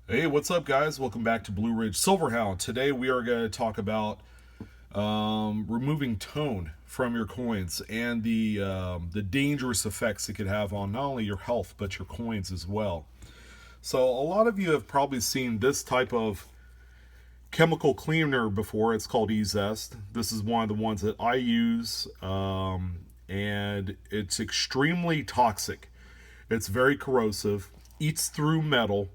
Hey, what's up, guys? Welcome back to Blue Ridge Silverhound. Today we are going to talk about removing tone from your coins and the dangerous effects it could have on not only your health but your coins as well. So, a lot of you have probably seen this type of chemical cleaner before. It's called E-Zest. This is one of the ones that I use, and it's extremely toxic. It's very corrosive, eats through metal,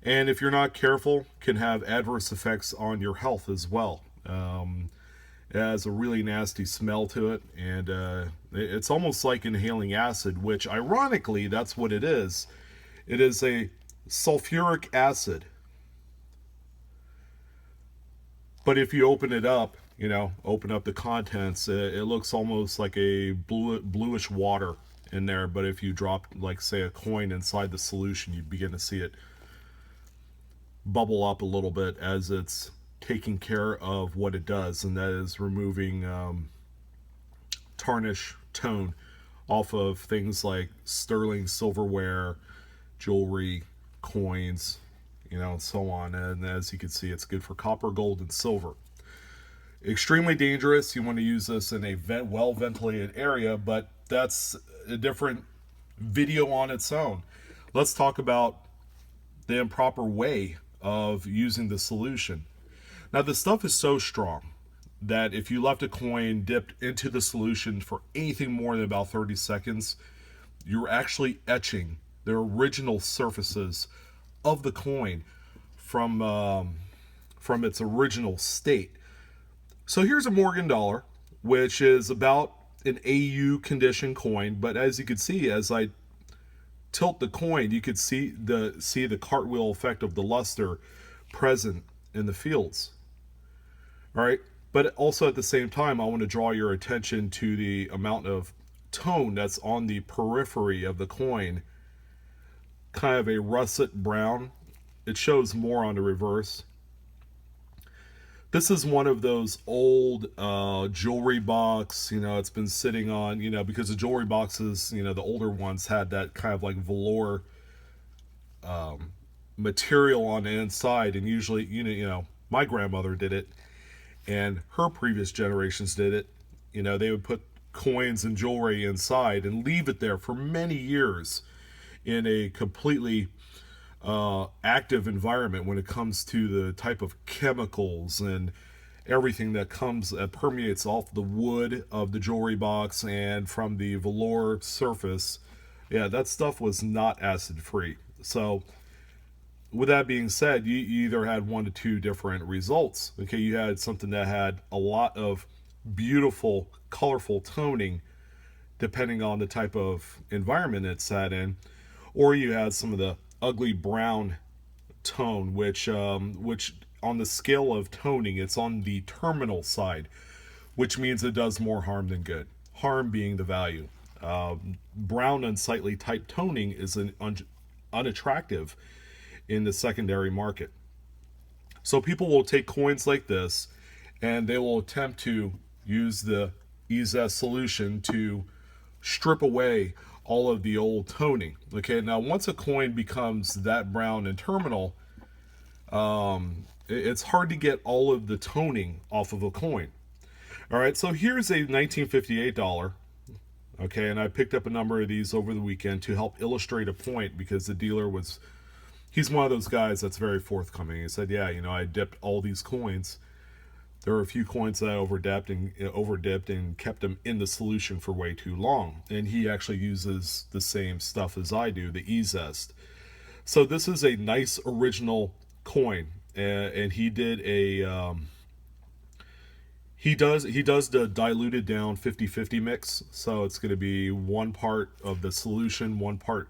and if you're not careful, can have adverse effects on your health as well. It has a really nasty smell to it, and it's almost like inhaling acid, which ironically, that's what it is. It is a sulfuric acid, but if you open it up, open up the contents, it looks almost like a bluish water in there. But if you drop, like, say, a coin inside the solution, you begin to see it bubble up a little bit as it's taking care of what it does, and that is removing tarnish tone off of things like sterling silverware, jewelry, coins, and so on. And as you can see, it's good for copper, gold, and silver. Extremely dangerous. You want to use this in a well ventilated area, but that's a different video on its own. Let's talk about the improper way of using the solution. Now, the stuff is so strong that if you left a coin dipped into the solution for anything more than about 30 seconds, you're actually etching the original surfaces of the coin from its original state. So here's a Morgan dollar, which is about an AU condition coin, but as you can see, as I tilt the coin, you could see the cartwheel effect of the luster present in the fields. All right, but also at the same time, I want to draw your attention to the amount of tone that's on the periphery of the coin, kind of a russet brown. It shows more on the reverse. This is one of those old jewelry box. It's been sitting on, because the jewelry boxes, the older ones had that kind of like velour material on the inside. And usually, my grandmother did it, and her previous generations did it. They would put coins and jewelry inside and leave it there for many years in a completely active environment when it comes to the type of chemicals and everything that permeates off the wood of the jewelry box and from the velour surface. Yeah, that stuff was not acid free. So with that being said, you either had one to two different results. Okay, you had something that had a lot of beautiful, colorful toning, depending on the type of environment it sat in, or you had some of the ugly brown tone, which on the scale of toning, it's on the terminal side, which means it does more harm than good. Harm being the value. Brown unsightly type toning is unattractive in the secondary market. So people will take coins like this and they will attempt to use the E-Zest solution to strip away all of the old toning. Okay, now once a coin becomes that brown and terminal, it's hard to get all of the toning off of a coin. All right, so here's a 1958 dollar. Okay, and I picked up a number of these over the weekend to help illustrate a point, because the dealer he's one of those guys that's very forthcoming. He said, yeah, I dipped all these coins. There were a few coins that I overdipped and kept them in the solution for way too long. And he actually uses the same stuff as I do, the E-Zest. So this is a nice original coin, and he did he does the diluted down 50-50 mix. So it's going to be one part of the solution, one part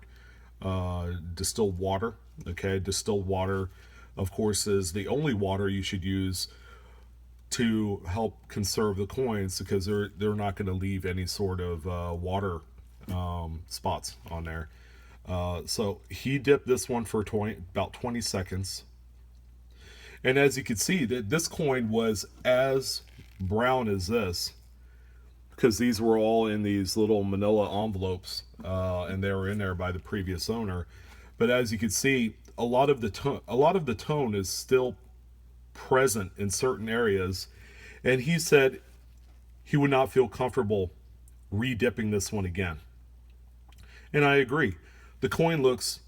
distilled water. Okay, distilled water, of course, is the only water you should use to help conserve the coins, because they're not going to leave any sort of water spots on there. So he dipped this one for about 20 seconds, and as you can see, that this coin was as brown as this, because these were all in these little manila envelopes, and they were in there by the previous owner. But as you can see, a lot of the tone is still present in certain areas, and he said he would not feel comfortable re-dipping this one again. And I agree. The coin looks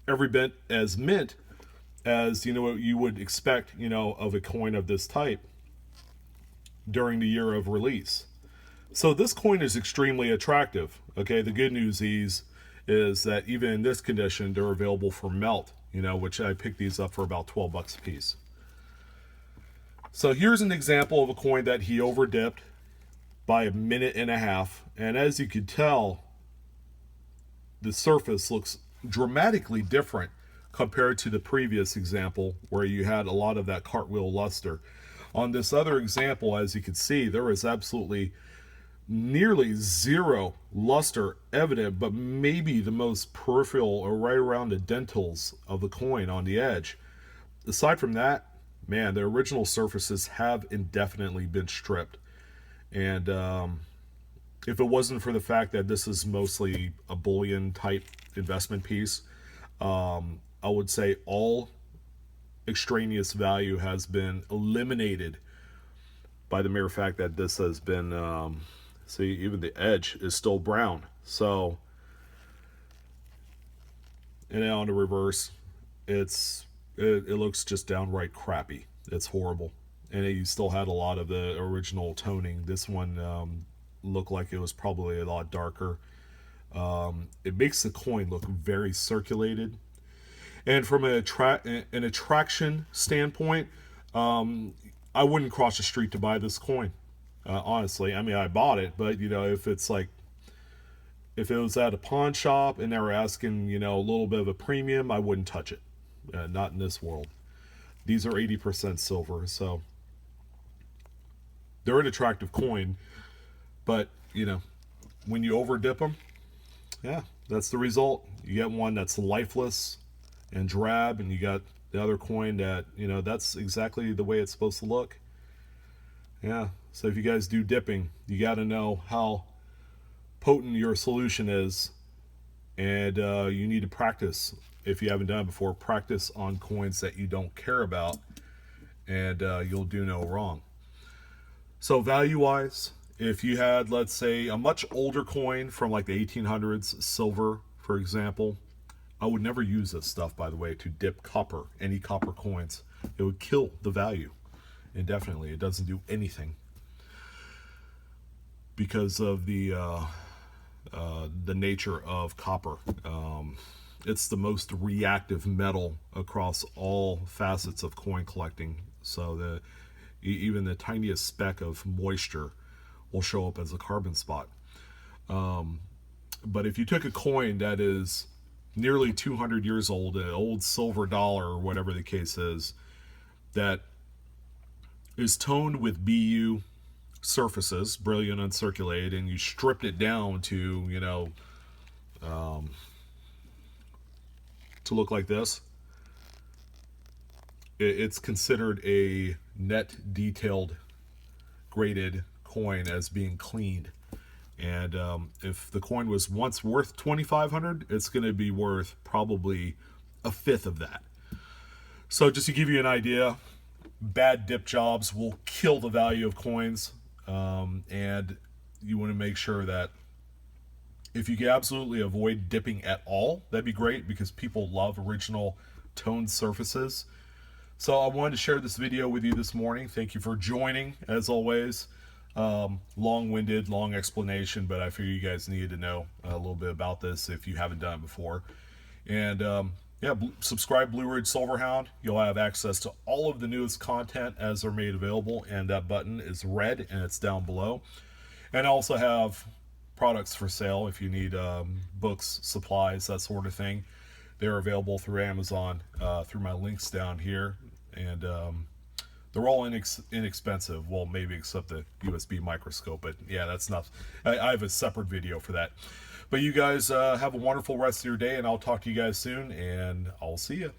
every bit as mint as what you would expect, of a coin of this type during the year of release. So this coin is extremely attractive. Okay, the good news is that even in this condition, they're available for melt, which I picked these up for about 12 bucks a piece. So here's an example of a coin that he over dipped by a minute and a half. And as you can tell, the surface looks dramatically different compared to the previous example where you had a lot of that cartwheel luster. On this other example, as you can see, there is absolutely nearly zero luster evident, but maybe the most peripheral or right around the dentals of the coin on the edge. Aside from that, man, the original surfaces have indefinitely been stripped. And if it wasn't for the fact that this is mostly a bullion type investment piece, I would say all extraneous value has been eliminated by the mere fact that this has been, see, even the edge is still brown. So, and then on the reverse, it looks just downright crappy. It's horrible. And you still had a lot of the original toning. This one looked like it was probably a lot darker. It makes the coin look very circulated. And from an attraction standpoint, I wouldn't cross the street to buy this coin. Honestly, I mean, I bought it, but if it's like, if it was at a pawn shop and they were asking, a little bit of a premium, I wouldn't touch it. Not in this world. These are 80% silver, so they're an attractive coin. But when you over dip them, yeah, that's the result. You get one that's lifeless and drab, and you got the other coin that that's exactly the way it's supposed to look. Yeah, so if you guys do dipping, you got to know how potent your solution is, and you need to practice. If you haven't done it before, practice on coins that you don't care about, and you'll do no wrong. So value wise, if you had, let's say, a much older coin from like the 1800s, silver for example, I would never use this stuff, by the way, to dip copper, any copper coins. It would kill the value indefinitely. It doesn't do anything because of the nature of copper. It's the most reactive metal across all facets of coin collecting. So even the tiniest speck of moisture will show up as a carbon spot. But if you took a coin that is nearly 200 years old, an old silver dollar or whatever the case is, that is toned with BU surfaces, brilliant uncirculated, and you stripped it down to, to look like this, it's considered a net detailed graded coin as being cleaned. And if the coin was once worth $2,500, it's going to be worth probably a fifth of that. So just to give you an idea, bad dip jobs will kill the value of coins. And you want to make sure that if you can absolutely avoid dipping at all, that'd be great, because people love original toned surfaces. So I wanted to share this video with you this morning. Thank you for joining, as always. Long-winded, long explanation, but I figure you guys needed to know a little bit about this if you haven't done it before. And yeah, subscribe Blue Ridge Silverhound. You'll have access to all of the newest content as they're made available, and that button is red and it's down below. And I also have products for sale if you need books, supplies, that sort of thing. They're available through Amazon through my links down here, and they're all inexpensive. Well, maybe except the USB microscope, but yeah, that's not. I have a separate video for that. But you guys have a wonderful rest of your day, and I'll talk to you guys soon, and I'll see you.